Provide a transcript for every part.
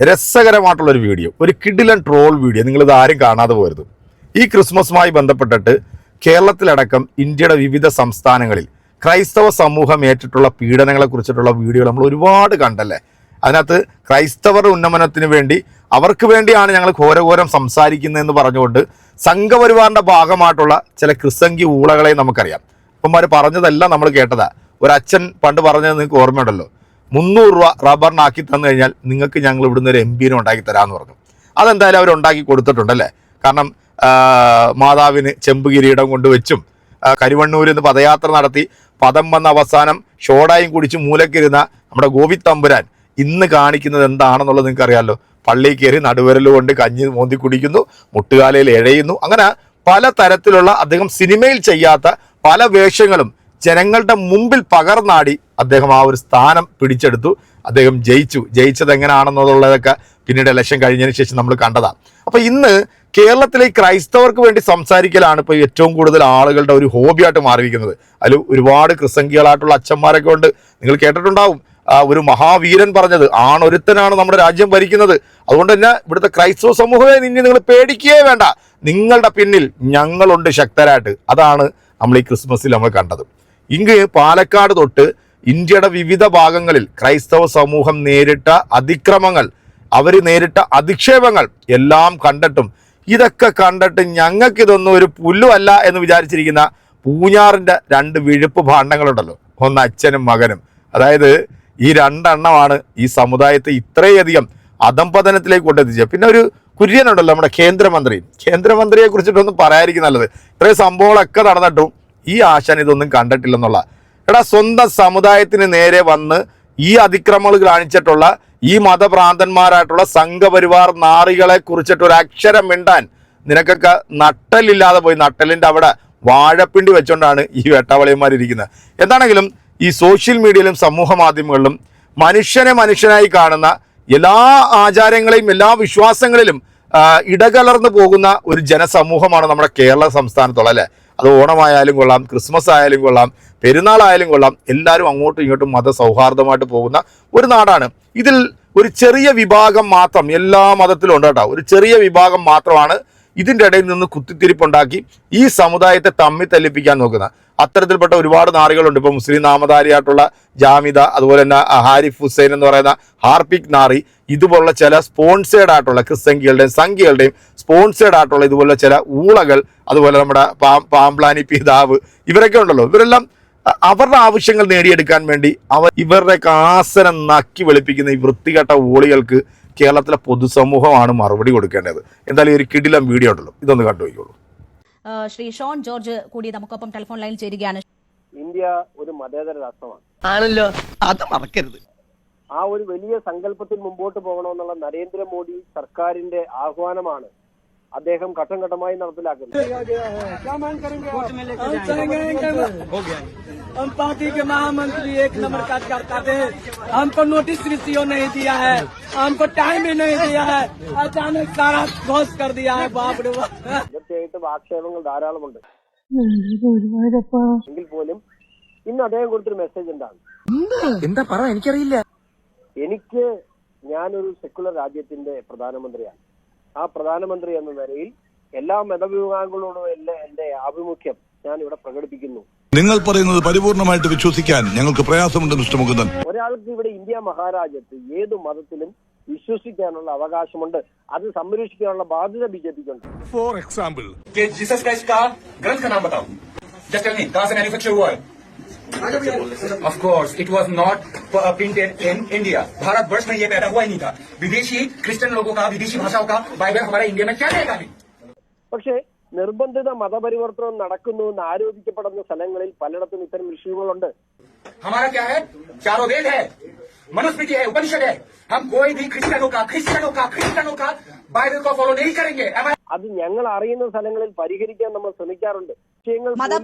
രസകരമായിട്ടുള്ളൊരു video, ഒരു കിടിലൻ troll video. നിങ്ങളിത് ആരും കാണാതെ പോരുത്. ഈ ക്രിസ്മസുമായി ബന്ധപ്പെട്ടിട്ട് കേരളത്തിലടക്കം ഇന്ത്യയുടെ വിവിധ സംസ്ഥാനങ്ങളിൽ ക്രൈസ്തവ സമൂഹം ഏറ്റിട്ടുള്ള പീഡനങ്ങളെ കുറിച്ചിട്ടുള്ള വീഡിയോകൾ നമ്മൾ ഒരുപാട് കണ്ടല്ലേ. അതിനകത്ത് ക്രൈസ്തവരുടെ ഉന്നമനത്തിന് വേണ്ടി അവർക്ക് വേണ്ടിയാണ് ഞങ്ങൾ ഘോരഘോരം സംസാരിക്കുന്നതെന്ന് പറഞ്ഞുകൊണ്ട് സംഘപരിവാറിന്റെ ഭാഗമായിട്ടുള്ള ചില ക്രിസംഗി ഊളകളെ നമുക്കറിയാം. അപ്പന്മാർ പറഞ്ഞതെല്ലാം നമ്മൾ കേട്ടതാ. ഒരച്ഛൻ പണ്ട് പറഞ്ഞത് നിങ്ങൾക്ക് ഓർമ്മയുണ്ടല്ലോ, 300 രൂപ റബ്ബറിനാക്കി തന്നു കഴിഞ്ഞാൽ നിങ്ങൾക്ക് ഞങ്ങൾ ഇവിടുന്ന് ഒരു MP ഉണ്ടാക്കി തരാമെന്ന് പറഞ്ഞു. അതെന്തായാലും അവരുണ്ടാക്കി കൊടുത്തിട്ടുണ്ടല്ലേ. കാരണം മാതാവിന് ചെമ്പ് കിരീടം കൊണ്ടുവച്ചും കരുവണ്ണൂരിൽ നിന്ന് പദയാത്ര നടത്തി പദം വന്ന അവസാനം ഷോടായും കുടിച്ച് മൂലക്കിരുന്ന നമ്മുടെ ഗോവിന്ദ് തമ്പുരാൻ ഇന്ന് കാണിക്കുന്നത് എന്താണെന്നുള്ളത് നിങ്ങൾക്ക് അറിയാമല്ലോ. പള്ളിയിൽ കയറി നടുവിരൽ കൊണ്ട് കഞ്ഞി മോന്തി കുടിക്കുന്നു, മുട്ടുകാലയിൽ എഴയുന്നു. അങ്ങനെ പല തരത്തിലുള്ള അദ്ദേഹം സിനിമയിൽ ചെയ്യാത്ത പല വേഷങ്ങളും ജനങ്ങളുടെ മുമ്പിൽ പകർന്നാടി അദ്ദേഹം ആ ഒരു സ്ഥാനം പിടിച്ചെടുത്തു. അദ്ദേഹം ജയിച്ചത് എങ്ങനെയാണെന്നുള്ളതൊക്കെ പിന്നീട് ഇലക്ഷൻ കഴിഞ്ഞതിന് ശേഷം നമ്മൾ കണ്ടതാണ്. അപ്പൊ ഇന്ന് കേരളത്തിലെ ക്രൈസ്തവർക്ക് വേണ്ടി സംസാരിക്കലാണ് ഇപ്പോൾ ഏറ്റവും കൂടുതൽ ആളുകളുടെ ഒരു ഹോബിയായിട്ട് മാറിയിരിക്കുന്നത്. അതിൽ ഒരുപാട് ക്രിസംഗികളായിട്ടുള്ള അച്ഛന്മാരൊക്കെ ഉണ്ട്. നിങ്ങൾ കേട്ടിട്ടുണ്ടാവും ഒരു മഹാവീരൻ പറഞ്ഞത്, ആണൊരുത്തനാണ് നമ്മുടെ രാജ്യം ഭരിക്കുന്നത്. അതുകൊണ്ട് തന്നെ ഇവിടുത്തെ ക്രൈസ്തവ സമൂഹമേ നിങ്ങൾ പേടിക്കുകയേ വേണ്ട, നിങ്ങളുടെ പിന്നിൽ ഞങ്ങളുണ്ട് ശക്തരായിട്ട്. അതാണ് നമ്മൾ ഈ ക്രിസ്മസിൽ നമ്മൾ കണ്ടത്. ഇങ്ങ് പാലക്കാട് തൊട്ട് ഇന്ത്യയുടെ വിവിധ ഭാഗങ്ങളിൽ ക്രൈസ്തവ സമൂഹം നേരിട്ട അതിക്രമങ്ങൾ, അവർ നേരിട്ട അധിക്ഷേപങ്ങൾ എല്ലാം കണ്ടിട്ടും ഇതൊക്കെ കണ്ടിട്ട് ഞങ്ങൾക്കിതൊന്നും ഒരു പുല്ലുമല്ല എന്ന് വിചാരിച്ചിരിക്കുന്ന പൂഞ്ഞാറിൻ്റെ 2 വിഴുപ്പ് ഭാണ്ഡങ്ങളുണ്ടല്ലോ, ഒന്ന് അച്ഛനും മകനും. അതായത് ഈ 2 എണ്ണമാണ് ഈ സമുദായത്തെ ഇത്രയധികം അധംപതനത്തിലേക്ക് കൊണ്ടെത്തിച്ചത്. പിന്നെ ഒരു കുര്യനുണ്ടല്ലോ നമ്മുടെ കേന്ദ്രമന്ത്രിയെ കുറിച്ചിട്ടൊന്നും പറയാതിരിക്കും നല്ലത്. ഇത്രയും സംഭവങ്ങളൊക്കെ നടന്നിട്ടും ഈ ആശാൻ ഇതൊന്നും കണ്ടിട്ടില്ലെന്നുള്ള. സ്വന്തം സമുദായത്തിന് നേരെ വന്ന് ഈ അതിക്രമങ്ങൾ കാണിച്ചിട്ടുള്ള ഈ മതഭ്രാന്തന്മാരായിട്ടുള്ള സംഘപരിവാർ നാറികളെ കുറിച്ചിട്ട് ഒരു അക്ഷരം മിണ്ടാൻ നിനക്കൊക്കെ നട്ടലില്ലാതെ പോയി. നട്ടലിൻ്റെ അവിടെ വാഴപ്പിണ്ടി വെച്ചുകൊണ്ടാണ് ഈ വേട്ടാവളിയന്മാരിയ്ക്കുന്നത്. എന്താണെങ്കിലും ഈ സോഷ്യൽ മീഡിയയിലും സമൂഹ മാധ്യമങ്ങളിലും മനുഷ്യനായി കാണുന്ന എല്ലാ ആചാരങ്ങളെയും എല്ലാ വിശ്വാസങ്ങളിലും ഇടകലർന്നു പോകുന്ന ഒരു ജനസമൂഹമാണ് നമ്മുടെ കേരള സംസ്ഥാനത്തുള്ള അല്ലേ. അത് ഓണമായാലും കൊള്ളാം, ക്രിസ്മസ് ആയാലും കൊള്ളാം, പെരുന്നാളായാലും കൊള്ളാം, എല്ലാവരും അങ്ങോട്ടും ഇങ്ങോട്ടും മതസൗഹാർദ്ദമായിട്ട് പോകുന്ന ഒരു നാടാണ്. ഇതിൽ ഒരു ചെറിയ വിഭാഗം മാത്രം, എല്ലാ മതത്തിലും ഉണ്ട് കേട്ടോ, ഒരു ചെറിയ വിഭാഗം മാത്രമാണ് ഇതിൻ്റെ ഇടയിൽ നിന്ന് കുത്തിത്തിരിപ്പുണ്ടാക്കി ഈ സമുദായത്തെ തമ്മിൽ തല്ലിപ്പിക്കാൻ നോക്കുന്നത്. അത്തരത്തിൽപ്പെട്ട ഒരുപാട് നാറികളുണ്ട്. ഇപ്പോൾ മുസ്ലിം നാമധാരിയായിട്ടുള്ള ജാമിദ, അതുപോലെ തന്നെ ഹാരിഫ് ഹുസൈൻ എന്ന് പറയുന്ന ഹാർപിക് നാറി, ഇതുപോലുള്ള ചില സ്പോൺസേഡ് ആയിട്ടുള്ള ക്രിസ്സംഗികളുടെയും സംഘികളുടെയും സ്പോൺസേഡ് ആയിട്ടുള്ള ഇതുപോലുള്ള ചില ഊളകൾ, അതുപോലെ നമ്മുടെ പാംപ്ലാനി പിതാവ്, ഇവരൊക്കെ ഉണ്ടല്ലോ. ഇവരെല്ലാം അവരുടെ ആവശ്യങ്ങൾ നേടിയെടുക്കാൻ വേണ്ടി ഇവരുടെ ആസനം നക്കി വെളുപ്പിക്കുന്ന ഈ വൃത്തികെട്ട ഊളികൾക്ക് കേരളത്തിലെ പൊതുസമൂഹമാണ് മറുപടി കൊടുക്കേണ്ടത്. എന്തായാലും ഒരു കിടിലം വീഡിയോ ഉണ്ടല്ലോ, ഇതൊന്ന് കണ്ടുപോയിക്കോളൂ. ശ്രീ ഷോൺ ജോർജ് കൂടി നമുക്കൊപ്പം ടെലിഫോൺ ലൈനിൽ ചേരുകയാണ്. ഇന്ത്യ ഒരു മതേതര രാഷ്ട്രമാണ് ആണല്ലോ, അത് മറക്കരുത്. ആ ഒരു വലിയ സങ്കല്പത്തിൽ മുമ്പോട്ട് പോകണമെന്നുള്ള നരേന്ദ്രമോദി സർക്കാരിന്റെ ആഹ്വാനമാണ് അദ്ദേഹം ഘട്ടം ഘട്ടമായി നടപ്പിലാക്കുന്നത്. हम पार्टी के महामंत्री 1 नंबर का करता थे, हमको नोटिस रिसीव नहीं दिया है, हमको टाइम ही नहीं दिया है, अचानक सारा घोष कर दिया है. बाप रे बाप. തീർച്ചയായിട്ടും ആക്ഷേപങ്ങൾ ധാരാളമുണ്ട്. എങ്കിൽ പോലും ഇന്ന് അദ്ദേഹം കൊടുത്തൊരു മെസ്സേജ് എന്താ പറ, എനിക്കറിയില്ല. ഞാനൊരു സെക്കുലർ രാജ്യത്തിന്റെ പ്രധാനമന്ത്രിയാണ്. ആ പ്രധാനമന്ത്രി എന്ന നിലയിൽ എല്ലാ മതവിഭാഗങ്ങളോടും എന്റെ ആഭിമുഖ്യം ഞാൻ ഇവിടെ പ്രകടിപ്പിക്കുന്നു. നിങ്ങൾ പറയുന്നത് പരിപൂർണമായിട്ട് വിശ്വസിക്കാൻ ഞങ്ങൾക്ക് പ്രയാസമുണ്ട് മിസ്റ്റർ മുകുന്ദൻ. ഒരാൾക്ക് ഇവിടെ ഇന്ത്യ മഹാരാജ്യത്ത് ഏതു മതത്തിലും വിശ്വസിക്കാനുള്ള അവകാശമുണ്ട്. അത് സംരക്ഷിക്കാനുള്ള ബാധ്യത BJPക്കുണ്ട്. ഫോർ എക്സാമ്പിൾ, जीसस क्राइस्ट का ग्रंथ का नाम बताओ. जस्ट टेल मी, कहां से मैन्युफैक्चर हुआ है? Of course, it was not printed in India. Bharat वर्ष में ये पैदा हुआ ही नहीं था. विदेशी क्रिश्चियन लोगों का, विदेशी भाषाओं का बाइबल हमारे इंडिया में क्या रहेगा? പക്ഷേ നിർബന്ധിത മതപരിവർത്തനം നടക്കുന്നു എന്ന് ആരോപിക്കപ്പെടുന്ന സ്ഥലങ്ങളിൽ പലയിടത്തും ഇത്തരം വിഷയങ്ങളുണ്ട്. हमारा क्या है? चारों वेद है, मनुस्मृति है, उपनिषद है. हम कोई भी क्रिश्चियनों का बाइबल को फॉलो नहीं करेंगे. അത് ഞങ്ങൾ അറിയുന്ന സ്ഥലങ്ങളിൽ പരിഹരിക്കാൻ നമ്മൾ ശ്രമിക്കാറുണ്ട്.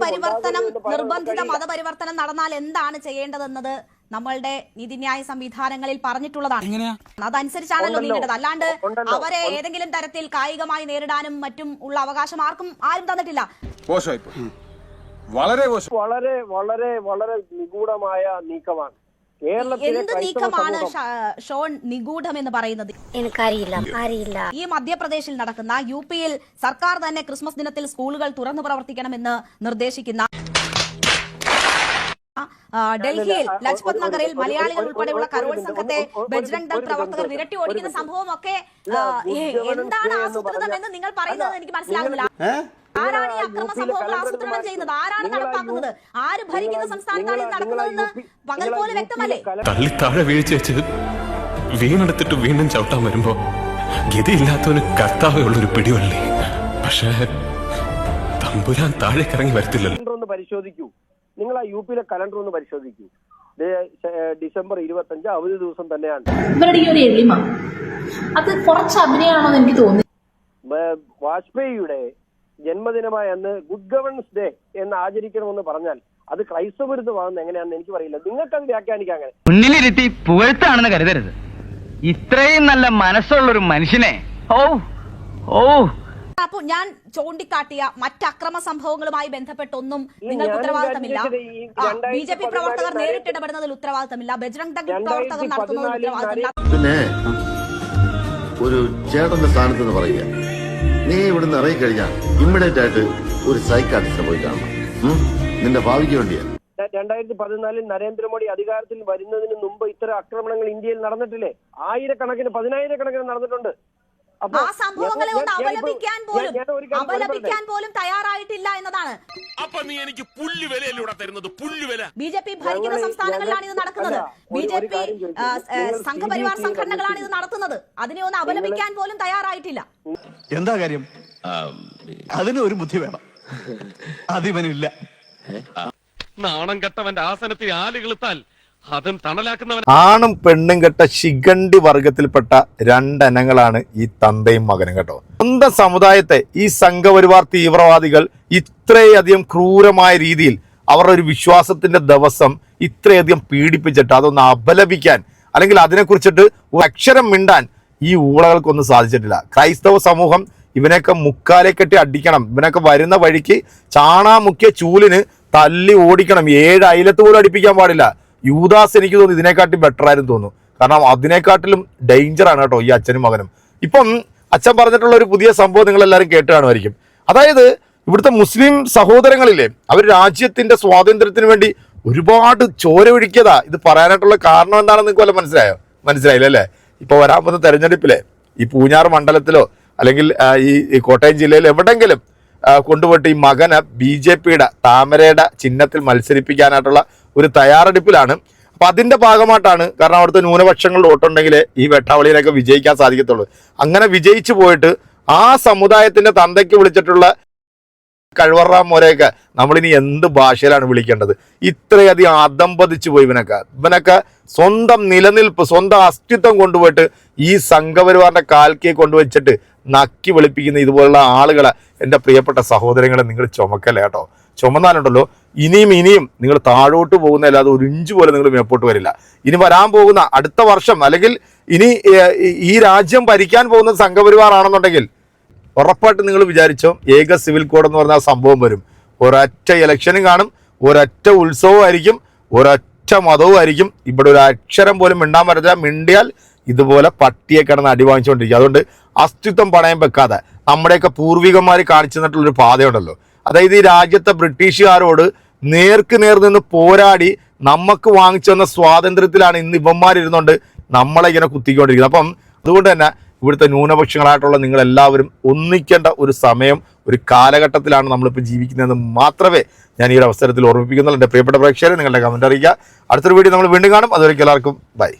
നിർബന്ധിത മതപരിവർത്തനം നടന്നാൽ എന്താണ് ചെയ്യേണ്ടതെന്നത് നമ്മളുടെ നീതിന്യായ സംവിധാനങ്ങളിൽ പറഞ്ഞിട്ടുള്ളതാണ്. അതനുസരിച്ചാണല്ലോ നീങ്ങേണ്ടത്. അല്ലാണ്ട് അവരെ ഏതെങ്കിലും തരത്തിൽ കായികമായി നേരിടാനും മറ്റും ഉള്ള അവകാശം ആരും തന്നിട്ടില്ല. വളരെ വളരെ വളരെ വളരെ നിഗൂഢമായ നീക്കമാണ്. എന്ത് നീക്കമാണ് ഷോൺ നിഗൂഢം എന്ന് പറയുന്നത്? എനിക്കറിയില്ല. ഈ മധ്യപ്രദേശിൽ നടക്കുന്ന UP-യിൽ സർക്കാർ തന്നെ ക്രിസ്മസ് ദിനത്തിൽ സ്കൂളുകൾ തുറന്നു പ്രവർത്തിക്കണമെന്ന് നിർദ്ദേശിക്കുന്ന, ഡൽഹിയിൽ ലജ്പത് നഗറിൽ മലയാളികൾ ഉൾപ്പെടെയുള്ള കരോൾ സംഘത്തെ ബജ്രംഗ് ദൾ പ്രവർത്തകർ വിരട്ടി ഓടിക്കുന്ന സംഭവമൊക്കെ എന്താണ് ആസൂത്രിതം എന്ന് നിങ്ങൾ പറയുന്നത് എനിക്ക് മനസ്സിലാകുന്നില്ല. ആരാണ് ഈ അക്രമ സംഭവങ്ങൾ ആസൂത്രണം ചെയ്യുന്നത്? ആരാണ് നടപ്പാക്കുന്നത്? ആര് ഭരിക്കുന്ന സംസ്ഥാനത്താണ് ഇത് നടക്കുന്നതെന്ന് പകൽ പോലെ വ്യക്തമല്ലേ? തള്ളി താഴെ വീഴ്ച വീണെടുത്തിട്ട് വീണ്ടും ചവിട്ടാൻ വരുമ്പോ ഗതിയില്ലാത്തവന് കർത്താവേ ഉള്ളൊരു പിടിവള്ളി. പക്ഷേ തമ്പുരാൻ താഴെ കറങ്ങി വരത്തില്ലല്ലോ. പരിശോധിക്കൂ, നിങ്ങൾ ആ UP-യിലെ കലണ്ടർ ഒന്ന് പരിശോധിക്കൂ. ഡിസംബർ 25 അവധി ദിവസം തന്നെയാണ്. ഇവരുടെ ഈ ഒരു എളിമ അത് കുറച്ച് അഭിനയമാണോ എന്ന് എനിക്ക് തോന്നി. വാജ്പേയിയുടെ ജന്മദിനമായ അന്ന് ഗുഡ് ഗവേണൻസ് ഡേ എന്ന് ആചരിക്കണമെന്ന് പറഞ്ഞാൽ അത് ക്രൈസ്തവ വിരുദ്ധമാണെന്ന് എങ്ങനെയാണെന്ന് എനിക്ക് പറയില്ല. നിങ്ങൾക്ക് അത് വ്യാഖ്യാനിക്കാം. അങ്ങനെ മുന്നിലിരുത്തി പുകഴ്ത്താണെന്ന് കരുതരുത്. ഇത്രയും നല്ല മനസ്സുള്ളൊരു മനുഷ്യനെ അപ്പോൾ ഞാൻ ചൂണ്ടിക്കാട്ടിയ മറ്റ് അക്രമ സംഭവങ്ങളുമായി ബന്ധപ്പെട്ടൊന്നും നിങ്ങൾക്ക് ഉത്തരവാദിത്തമില്ല. BJP പ്രവർത്തകർ നേരിട്ട് ഇടപെടുന്നതിൽ ഉത്തരവാദിത്തമില്ല. ബജ്രംഗ് ദൾ പ്രവർത്തകർ നടത്തുന്നതിൽ ഉത്തരവാദിത്തമില്ല. പിന്നെ ഒരു ചേട്ടന്റെ സ്ഥാനത്ത് നിന്ന് പറയുക, നീ ഇവിടുന്ന് ഇറങ്ങിക്കഴിഞ്ഞാൽ ഇമ്മീഡിയറ്റ് ആയിട്ട് ഒരു സൈക്കാട്രിസ്റ്റിനെ പോയി കാണണം. നിന്റെ ഭാവിക്ക് വേണ്ടിയാ. 2014 നരേന്ദ്രമോദി അധികാരത്തിൽ വരുന്നതിന് മുമ്പ് ഇത്തരം ആക്രമണങ്ങൾ ഇന്ത്യയിൽ നടന്നിട്ടില്ലേ? ആയിരക്കണക്കിന് 10,000-കണക്കിന് നടന്നിട്ടുണ്ട്. ആ സംഭവങ്ങളെ ഒന്ന് അപലപിക്കാൻ പോലും തയ്യാറായിട്ടില്ല എന്നതാണ്. BJP ഭരിക്കുന്ന സംസ്ഥാനങ്ങളിലാണ് ഇത് നടക്കുന്നത്. BJP സംഘപരിവാർ സംഘടനകളാണ് ഇത് നടത്തുന്നത്. അതിനെ ഒന്ന് അപലപിക്കാൻ പോലും തയ്യാറായിട്ടില്ല. എന്താ കാര്യം? അതിന് ഒരു ബുദ്ധി വേണം. അതിവനില്ല. നാണം കെട്ടവന്റെ ആസനത്തിൽ ആലുകളുത്താൽ അതും തണലാക്കുന്നവൻ. ആണും പെണ്ണും കെട്ട ശിഖണ്ഡി വർഗത്തിൽപ്പെട്ട രണ്ടനങ്ങളാണ് ഈ തന്തയും മകനും കേട്ടോ. സ്വന്തം സമുദായത്തെ ഈ സംഘപരിവാർ തീവ്രവാദികൾ ഇത്രയധികം ക്രൂരമായ രീതിയിൽ അവരുടെ ഒരു വിശ്വാസത്തിന്റെ ദിവസം ഇത്രയധികം പീഡിപ്പിച്ചിട്ട് അതൊന്ന് അപലപിക്കാൻ അല്ലെങ്കിൽ അതിനെക്കുറിച്ചിട്ട് ഒരു അക്ഷരം മിണ്ടാൻ ഈ ഊളകൾക്കൊന്നും സാധിച്ചിട്ടില്ല. ക്രൈസ്തവ സമൂഹം ഇവനൊക്കെ മുക്കാലെ കെട്ടി അടിക്കണം. ഇവനൊക്കെ വരുന്ന വഴിക്ക് ചാണാമുക്കിയ ചൂലിന് തല്ലി ഓടിക്കണം. 7 അയലത്ത് പോലും അടിപ്പിക്കാൻ പാടില്ല. യൂദാസ് എനിക്ക് തോന്നുന്നു ഇതിനെക്കാട്ടും ബെറ്റർ ആയിരുന്നു തോന്നുന്നു. കാരണം അതിനെക്കാട്ടിലും ഡേഞ്ചറാണ് കേട്ടോ ഈ അച്ഛനും മകനും. ഇപ്പം അച്ഛൻ പറഞ്ഞിട്ടുള്ള ഒരു പുതിയ സംഭവം നിങ്ങൾ എല്ലാവരും കേട്ട് കാണുമായിരിക്കും. അതായത് ഇവിടുത്തെ മുസ്ലിം സഹോദരങ്ങളില്ലേ, അവർ രാജ്യത്തിന്റെ സ്വാതന്ത്ര്യത്തിന് വേണ്ടി ഒരുപാട് ചോര ഒഴുക്കിയതാ. ഇത് പറയാനായിട്ടുള്ള കാരണം എന്താണെന്ന് നിങ്ങൾക്ക് വല്ല മനസ്സിലായില്ല അല്ലേ? ഇപ്പൊ വരാൻ പോകുന്ന തെരഞ്ഞെടുപ്പിലെ ഈ പൂഞ്ഞാർ മണ്ഡലത്തിലോ അല്ലെങ്കിൽ ഈ കോട്ടയം ജില്ലയിൽ എവിടെങ്കിലും കൊണ്ടുപോയിട്ട് ഈ മകന് BJPയുടെ താമരയുടെ ചിഹ്നത്തിൽ മത്സരിപ്പിക്കാനായിട്ടുള്ള ഒരു തയ്യാറെടുപ്പിലാണ്. അപ്പൊ അതിന്റെ ഭാഗമായിട്ടാണ്. കാരണം അവിടുത്തെ ന്യൂനപക്ഷങ്ങളുടെ വോട്ടുണ്ടെങ്കിൽ ഈ വെട്ടാവളിയിലൊക്കെ വിജയിക്കാൻ സാധിക്കത്തുള്ളൂ. അങ്ങനെ വിജയിച്ചു പോയിട്ട് ആ സമുദായത്തിന്റെ തന്തയ്ക്ക് വിളിച്ചിട്ടുള്ള കഴിവറാം മോരെയൊക്കെ നമ്മളിനി എന്ത് ഭാഷയിലാണ് വിളിക്കേണ്ടത്? ഇത്രയധികം അധംപതിച്ചു പോയി ഇവനൊക്കെ സ്വന്തം നിലനിൽപ്പ്, സ്വന്തം അസ്തിത്വം കൊണ്ടുപോയിട്ട് ഈ സംഘപരിവാറിന്റെ കാൽക്കേ കൊണ്ടുവച്ചിട്ട് നക്കി വെളുപ്പിക്കുന്ന ഇതുപോലുള്ള ആളുകളെ എൻ്റെ പ്രിയപ്പെട്ട സഹോദരങ്ങളെ നിങ്ങൾ ചുമക്കല്ലേ കേട്ടോ. ചുമന്നാലുണ്ടല്ലോ ഇനിയും നിങ്ങൾ താഴോട്ട് പോകുന്നതല്ലാതെ ഒരു ഇഞ്ച് പോലെ നിങ്ങൾ മേപ്പോട്ട് വരില്ല. ഇനി വരാൻ പോകുന്ന അടുത്ത വർഷം അല്ലെങ്കിൽ ഇനി ഈ രാജ്യം ഭരിക്കാൻ പോകുന്ന സംഘപരിവാർ ആണെന്നുണ്ടെങ്കിൽ ഉറപ്പായിട്ട് നിങ്ങൾ വിചാരിച്ചോ ഏക സിവിൽ കോഡ് എന്ന് പറഞ്ഞ സംഭവം വരും. ഒരൊറ്റ ഇലക്ഷനും കാണും, ഒരൊറ്റ ഉത്സവമായിരിക്കും, ഒരൊറ്റ മതവുമായിരിക്കും. ഇവിടെ ഒരു അക്ഷരം പോലും മിണ്ടാൻ പറ്റില്ല. മിണ്ടിയാൽ ഇതുപോലെ പട്ടിയെ കിടന്ന് അടി വാങ്ങിച്ചുകൊണ്ടിരിക്കുക. അതുകൊണ്ട് അസ്തിത്വം പണയം വെക്കാതെ നമ്മുടെയൊക്കെ പൂർവികന്മാർ കാണിച്ചു തന്നിട്ടുള്ളൊരു പാതയുണ്ടല്ലോ. അതായത് ഈ രാജ്യത്തെ ബ്രിട്ടീഷുകാരോട് നേർക്ക് നേർ നിന്ന് പോരാടി നമുക്ക് വാങ്ങിച്ചു തന്ന സ്വാതന്ത്ര്യത്തിലാണ് ഇന്ന് ഇവന്മാരിരുന്നുകൊണ്ട് നമ്മളെ ഇങ്ങനെ കുത്തിക്കൊണ്ടിരിക്കുന്നത്. അപ്പം അതുകൊണ്ട് തന്നെ ഇവിടുത്തെ ന്യൂനപക്ഷങ്ങളായിട്ടുള്ള നിങ്ങളെല്ലാവരും ഒന്നിക്കേണ്ട ഒരു സമയം, ഒരു കാലഘട്ടത്തിലാണ് നമ്മളിപ്പോൾ ജീവിക്കുന്നതെന്ന് മാത്രമേ ഞാൻ ഈ ഒരു അവസരത്തിൽ ഓർമ്മിപ്പിക്കുന്നുള്ളൂ. എൻ്റെ പ്രിയപ്പെട്ട പ്രേക്ഷകരെ നിങ്ങളുടെ കമൻറ്റ് അറിയിക്കുക. അടുത്തൊരു വീഡിയോ നമ്മൾ വീണ്ടും കാണും. അതുവരെയ്ക്കും എല്ലാവർക്കും ബൈ.